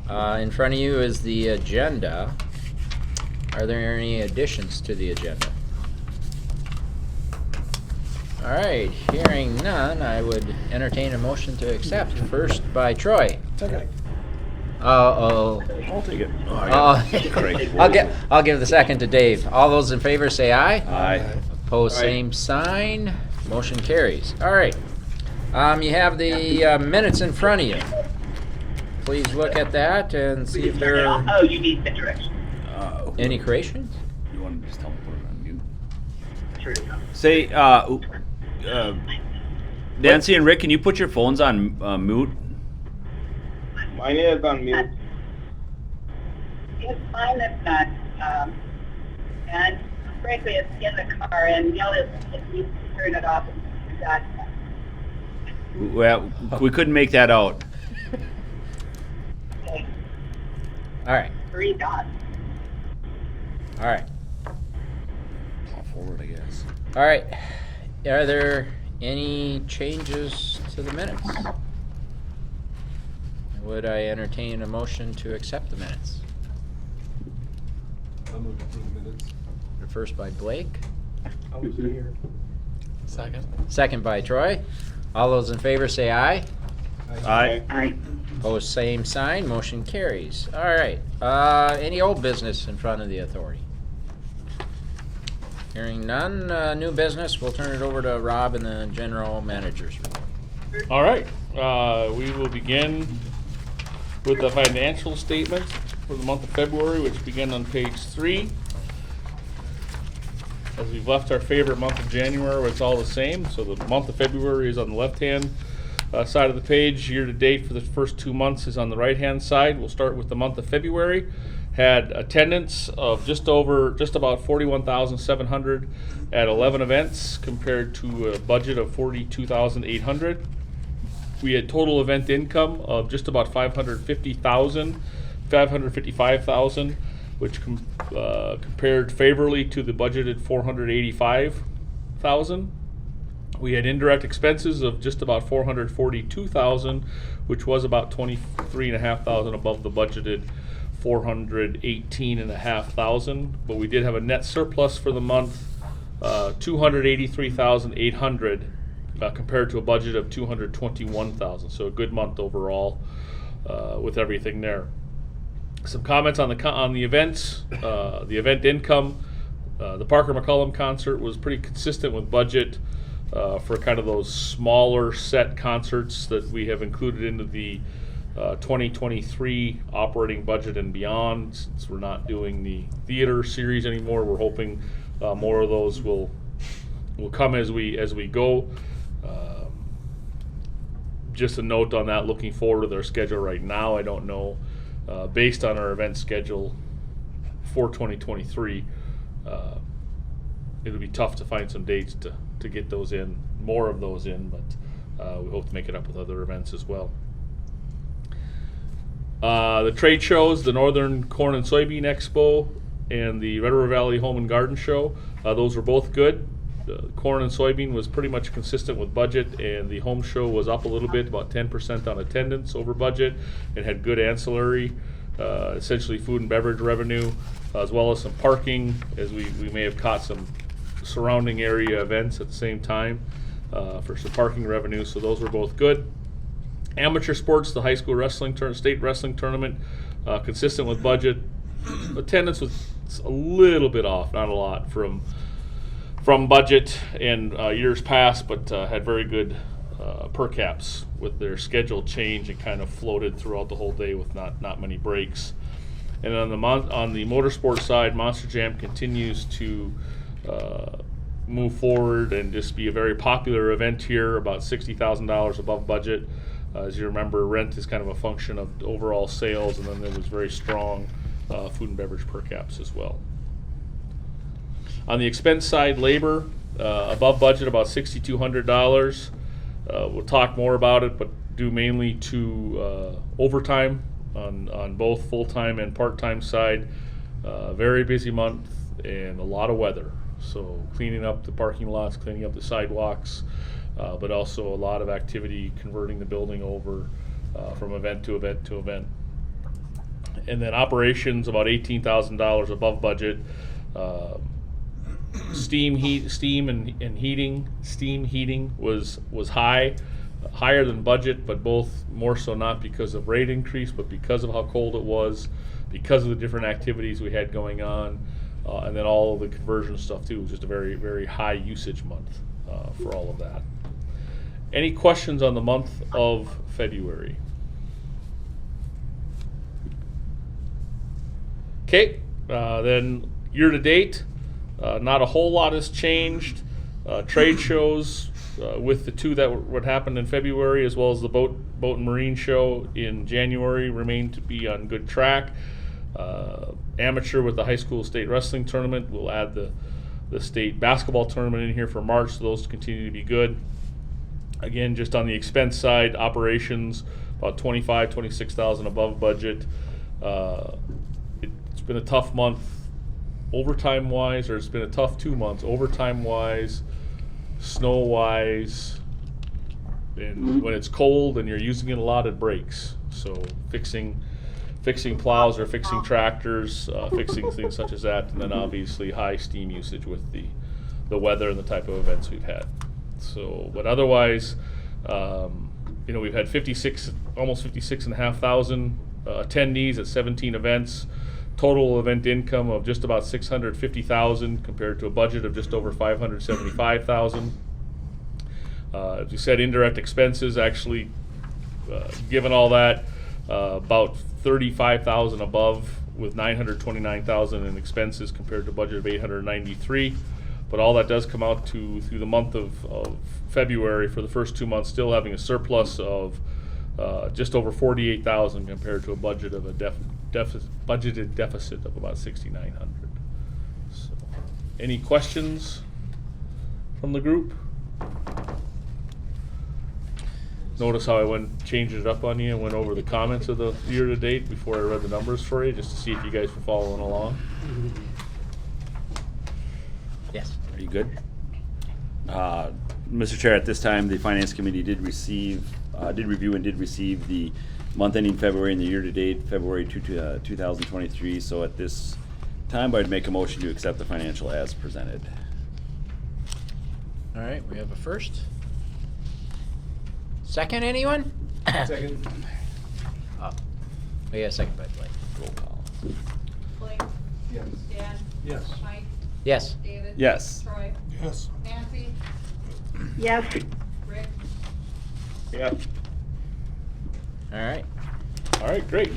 In front of you is the agenda. Are there any additions to the agenda? All right, hearing none, I would entertain a motion to accept. First by Troy. Second. I'll take it. I'll give the second to Dave. All those in favor say aye. Aye. Opposed, same sign. Motion carries. All right. You have the minutes in front of you. Please look at that and see if there are Oh, you need the direction. any corrections. You want to just tell me to put it on mute? Sure. Say, Nancy and Rick, can you put your phones on mute? Mine is on mute. It's fine if not. And frankly, it's in the car, and yell if you turn it off. That. Well, we couldn't make that out. Okay. All right. 3 dots. All right. I'll forward, I guess. All right. Are there any changes to the minutes? Would I entertain a motion to accept the minutes? I'll move to approve the minutes. First by Blake, I was here. Second. second by Troy. All those in favor say aye. Aye. Aye. Opposed, same sign. Motion carries. All right. Any old business in front of the authority? Hearing none, new business. We'll turn it over to Rob and the general manager's report. All right, we will begin with the financial statements for the month of February, which begin on page 3. As we've left our favorite month of January, where it's all the same. So the month of February is on the left-hand side of the page. Year to date for the first 2 months is on the right-hand side. We'll start with the month of February. Had attendance of just about 41,700 at 11 events compared to a budget of 42,800. We had total event income of just about 555,000, which compared favorably to the budgeted 485,000. We had indirect expenses of just about 442,000, which was about 23,500 above the budgeted 418,500. But we did have a net surplus for the month, 283,800 compared to a budget of 221,000. So a good month overall with everything there. Some comments on the events, the event income. The Parker McCullum concert was pretty consistent with budget for kind of those smaller set concerts that we have included into the 2023 operating budget and beyond. Since we're not doing the theater series anymore, we're hoping more of those will come as we go. Just a note on that, looking forward to their schedule right now, I don't know. Based on our event schedule for 2023, it'll be tough to find some dates to get those in, more of those in, but we hope to make it up with other events as well. The trade shows, the Northern Corn and Soybean Expo and the Red River Valley Home and Garden Show, those were both good. Corn and soybean was pretty much consistent with budget, and the home show was up a little bit, about 10% on attendance over budget, and had good ancillary, essentially food and beverage revenue, as well as some parking, as we may have caught some surrounding area events at the same time for some parking revenue. So those were both good. Amateur sports, the high school wrestling state wrestling tournament, consistent with budget. Attendance was a little bit off, not a lot from budget and years past, but had very good per caps with their schedule change and kind of floated throughout the whole day with not many breaks. And on the motorsport side, Monster Jam continues to move forward and just be a very popular event here, about $60,000 above budget. As you remember, rent is kind of a function of overall sales, and then there was very strong food and beverage per caps as well. On the expense side, labor, above budget, about $6,200. We'll talk more about it, but due mainly to overtime on both full-time and part-time side. Very busy month and a lot of weather. So cleaning up the parking lots, cleaning up the sidewalks, but also a lot of activity converting the building over from event to event to event. And then operations about $18,000 above budget. Steam heating was higher than budget, but both more so not because of rate increase, but because of how cold it was, because of the different activities we had going on, and then all of the conversion stuff too. It was just a very, very high usage month for all of that. Any questions on the month of February? Okay, then year to date, not a whole lot has changed. Trade shows with the two that what happened in February, as well as the boat and marine show in January, remain to be on good track. Amateur with the high school state wrestling tournament. We'll add the state basketball tournament in here for March, so those continue to be good. Again, just on the expense side, operations about $26,000 above budget. It's been a tough month overtime wise, or it's been a tough 2 months overtime wise, snow wise, and when it's cold and you're using it a lot, it breaks. So fixing plows or fixing tractors, fixing things such as that, and then obviously high steam usage with the weather and the type of events we've had. So, but otherwise, we've had almost 56,500 attendees at 17 events. Total event income of just about $650,000 compared to a budget of just over $575,000. As we said, indirect expenses actually, given all that, about $35,000 above, with $929,000 in expenses compared to a budget of $893,000. But all that does come out to through the month of February for the first 2 months, still having a surplus of just over $48,000 compared to a budget of budgeted deficit of about $6,900. So, any questions from the group? Notice how I changed it up on you and went over the comments of the year to date before I read the numbers for you, just to see if you guys were following along. Yes. Are you good? Mr. Chair, at this time, the Finance Committee did review and did receive the month ending February and the year-to-date February 2023. So at this time, I'd make a motion to accept the financial as presented. All right, we have a first. Second, anyone? Second. We got a second by Blake. Roll call. Blake, Yes. Dan, Yes. Mike, Yes. David. Yes. Troy, Yes. Nancy, Yes. Rick, Yes. All right. All right, great.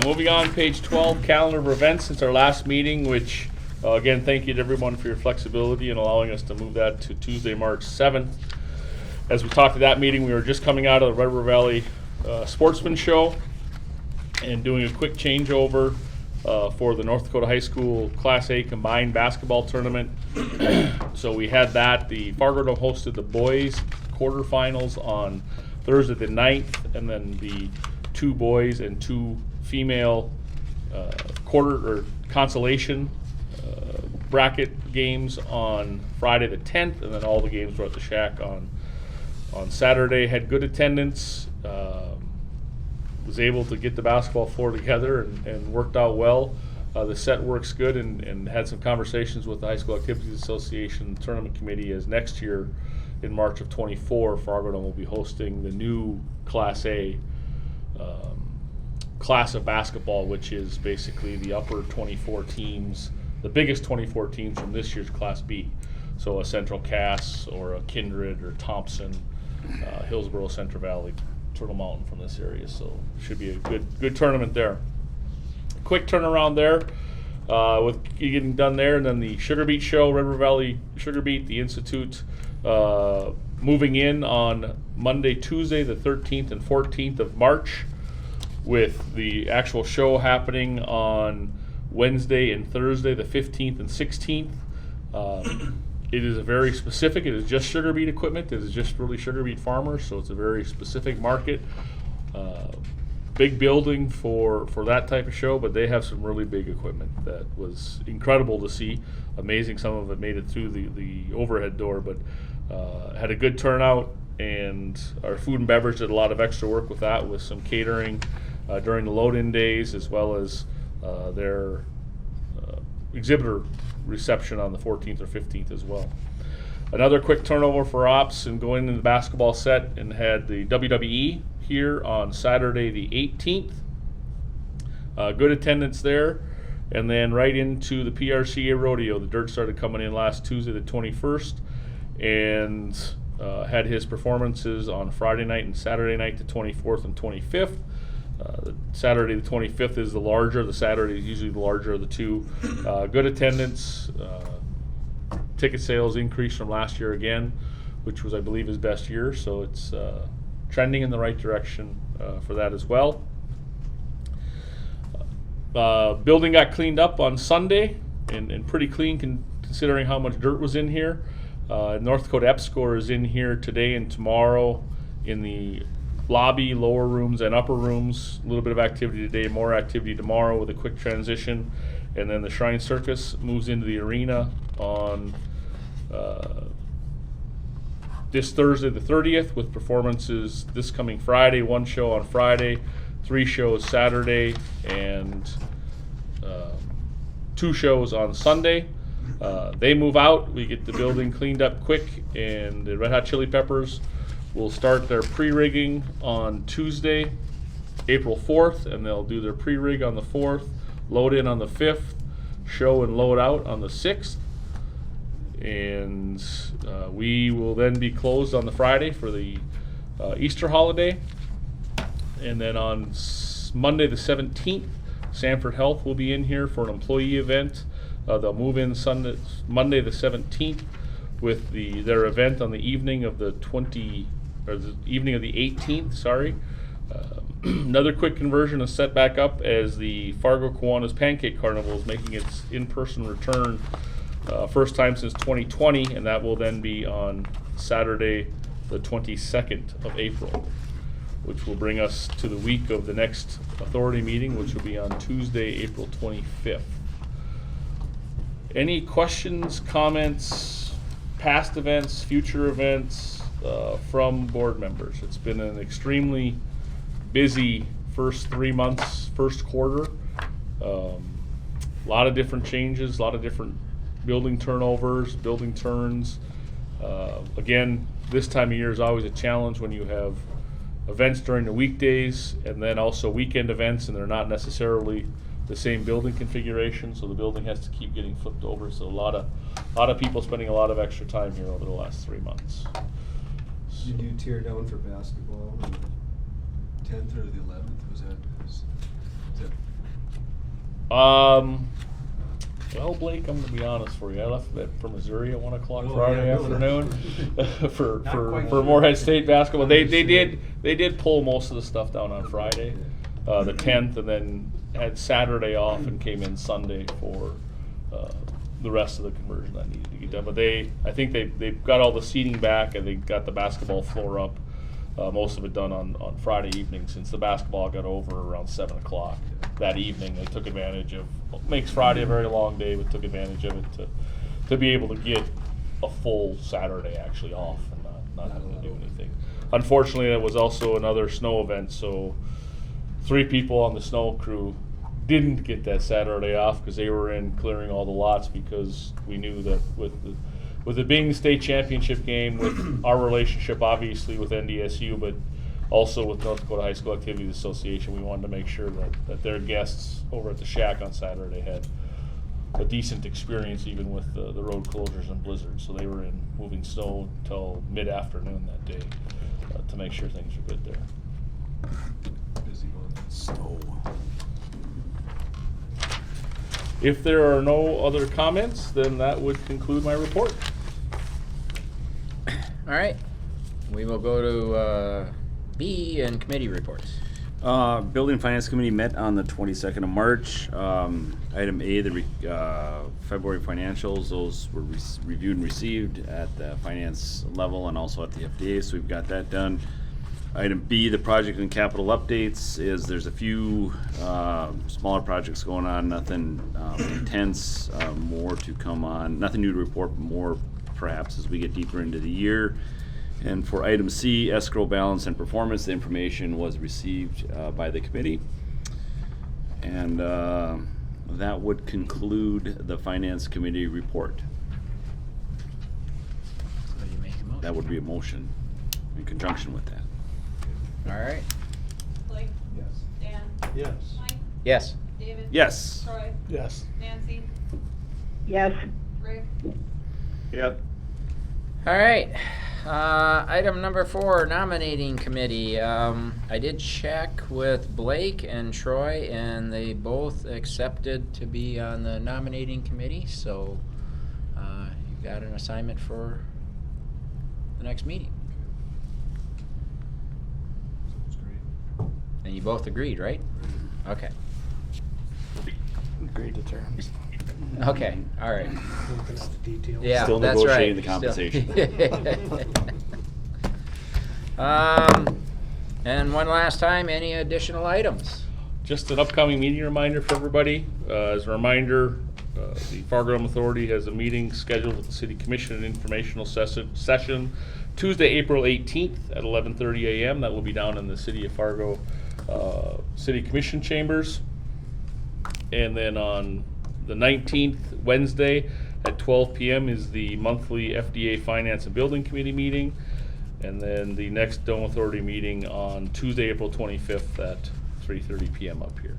Moving on, page 12, calendar of events since our last meeting, which, again, thank you to everyone for your flexibility in allowing us to move that to Tuesday, March 7th. As we talked at that meeting, we were just coming out of the Red River Valley Sportsman Show and doing a quick changeover for the North Dakota High School Class A combined basketball tournament. So we had that. The FARGODOME hosted the boys quarterfinals on Thursday the 9th, and then the 2 boys and 2 female consolation bracket games on Friday the 10th, and then all the games were at the Shack on Saturday. Had good attendance. Was able to get the basketball floor together and worked out well. The set works good, and had some conversations with the High School Activities Association Tournament Committee, as next year in March of 24, FARGODOME will be hosting the new Class A class of basketball, which is basically the upper 24 teams, the biggest 24 teams from this year's Class B. So a Central Cass or a Kindred or Thompson, Hillsborough, Central Valley, Turtle Mountain from this area. So should be a good tournament there. Quick turnaround there with getting done there, and then the Sugar Beet show, Red River Valley Sugar Beet, the Institute, moving in on Monday, Tuesday, the 13th and 14th of March, with the actual show happening on Wednesday and Thursday, the 15th and 16th. It is a very specific, it is just sugar beet equipment, it is just really sugar beet farmers, so it's a very specific market. Big building for that type of show, but they have some really big equipment that was incredible to see. Amazing, some of it made it through the overhead door, but had a good turnout, and our food and beverage did a lot of extra work with that, with some catering during the load-in days, as well as their exhibitor reception on the 14th or 15th as well. Another quick turnover for ops and going into the basketball set, and had the WWE here on Saturday the 18th. Good attendance there. And then right into the PRCA rodeo. The dirt started coming in last Tuesday the 21st, and had his performances on Friday night and Saturday night the 24th and 25th. The Saturday the 25th is the larger. The Saturday is usually the larger of the two. Good attendance. Ticket sales increased from last year again, which was, I believe, his best year. So it's trending in the right direction for that as well. Building got cleaned up on Sunday, and pretty clean considering how much dirt was in here. North Dakota EPSCOR is in here today and tomorrow in the lobby, lower rooms, and upper rooms. A little bit of activity today, more activity tomorrow with a quick transition. And then the Shrine Circus moves into the arena on this Thursday the 30th, with performances this coming Friday, 1 show on Friday, 3 shows Saturday, and 2 shows on Sunday. They move out, we get the building cleaned up quick, and the Red Hot Chili Peppers will start their pre-rigging on Tuesday, April 4th, and they'll do their pre-rig on the 4th, load in on the 5th, show and load out on the 6th. And we will then be closed on the Friday for the Easter holiday. And then on Monday the 17th, Sanford Health will be in here for an employee event. They'll move in Monday the 17th with their event on the evening of the 18th. Sorry. Another quick conversion is set back up as the Fargo Kiwanis Pancake Carnival is making its in-person return, first time since 2020, and that will then be on Saturday the 22nd of April, which will bring us to the week of the next authority meeting, which will be on Tuesday, April 25th. Any questions, comments, past events, future events from board members? It's been an extremely busy first 3 months, first quarter. A lot of different changes, a lot of different building turnovers, building turns. Again, this time of year is always a challenge when you have events during the weekdays and then also weekend events, and they're not necessarily the same building configuration, so the building has to keep getting flipped over. So a lot of people spending a lot of extra time here over the last 3 months. Did you tear down for basketball on the 10th or the 11th? Was that? Well, Blake, I'm going to be honest for you. I left for Missouri at 1 o'clock Oh, Friday yeah, afternoon for Not quite Moorhead State basketball. They Understood. did pull most of the stuff down on Friday, the 10th, and then had Saturday off and came in Sunday for the rest of the conversion that needed to get done. But I think they've got all the seating back, and they got the basketball floor up. Most of it done on Friday evening, since the basketball got over around 7 o'clock that evening. They took advantage of what makes Friday a very long day, but took advantage of it to be able to get a full Saturday actually off and not having to do anything. Unfortunately, there was also another snow event, so 3 people on the snow crew didn't get that Saturday off because they were in clearing all the lots, because we knew that with it being the state championship game, with our relationship obviously with NDSU, but also with North Dakota High School Activities Association, we wanted to make sure that their guests over at the Shack on Saturday had a decent experience, even with the road closures and blizzards. So they were in moving snow until mid-afternoon that day to make sure things are good there. Busy one. So, If there are no other comments, then that would conclude my report. All right, we will go to B and committee reports. Building and Finance Committee met on the 22nd of March. Item A, the February financials, those were reviewed and received at the finance level and also at the FDA, so we've got that done. Item B, the project and capital updates, is there's a few smaller projects going on, nothing intense, more to come on, nothing new to report, but more perhaps as we get deeper into the year. And for item C, escrow balance and performance, the information was received by the committee. And that would conclude the Finance Committee report. So you make a motion. That would be a motion in conjunction with that. All right. Blake, Yes. Dan, Yes. Mike, Yes. David. Yes. Troy, Yes. Nancy, Yes. Rick, Yes. All right. Item number 4, nominating committee. I did check with Blake and Troy, and they both accepted to be on the nominating committee. So you've got an assignment for the next meeting. Sounds great. And you both agreed, right? Okay. Agreed to terms. Okay. All right. Looking at the details. Yeah, Still that's right. negotiating the compensation. And one last time, any additional items? Just an upcoming meeting reminder for everybody. As a reminder, the FARGODOME Authority has a meeting scheduled with the City Commission, an informational session Tuesday, April 18th at 11:30 a.m. That will be down in the City of Fargo City Commission chambers. And then on the 19th, Wednesday at 12 p.m. is the monthly FDA Finance and Building Committee meeting. And then the next Dome Authority meeting on Tuesday, April 25th at 3:30 p.m. up here.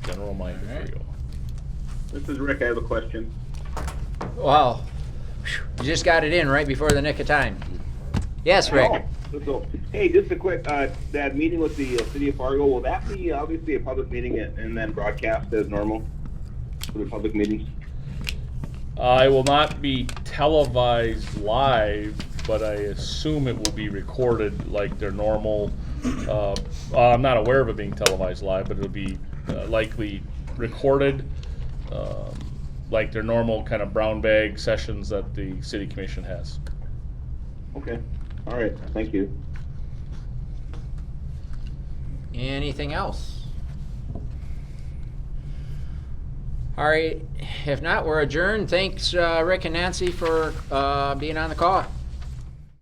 General reminder for you all. This is Rick. I have a question. Wow. You just got it in right before the nick of time. Yes, Rick. So, hey, just a quick, that meeting with the City of Fargo, will that be obviously a public meeting and then broadcast as normal for the public meetings? I will not be televised live, but I assume it will be recorded like their normal. I'm not aware of it being televised live, but it'll be likely recorded like their normal kind of brown bag sessions that the City Commission has. Okay. All right. Thank you. Anything else? All right. If not, we're adjourned. Thanks, Rick and Nancy, for being on the call.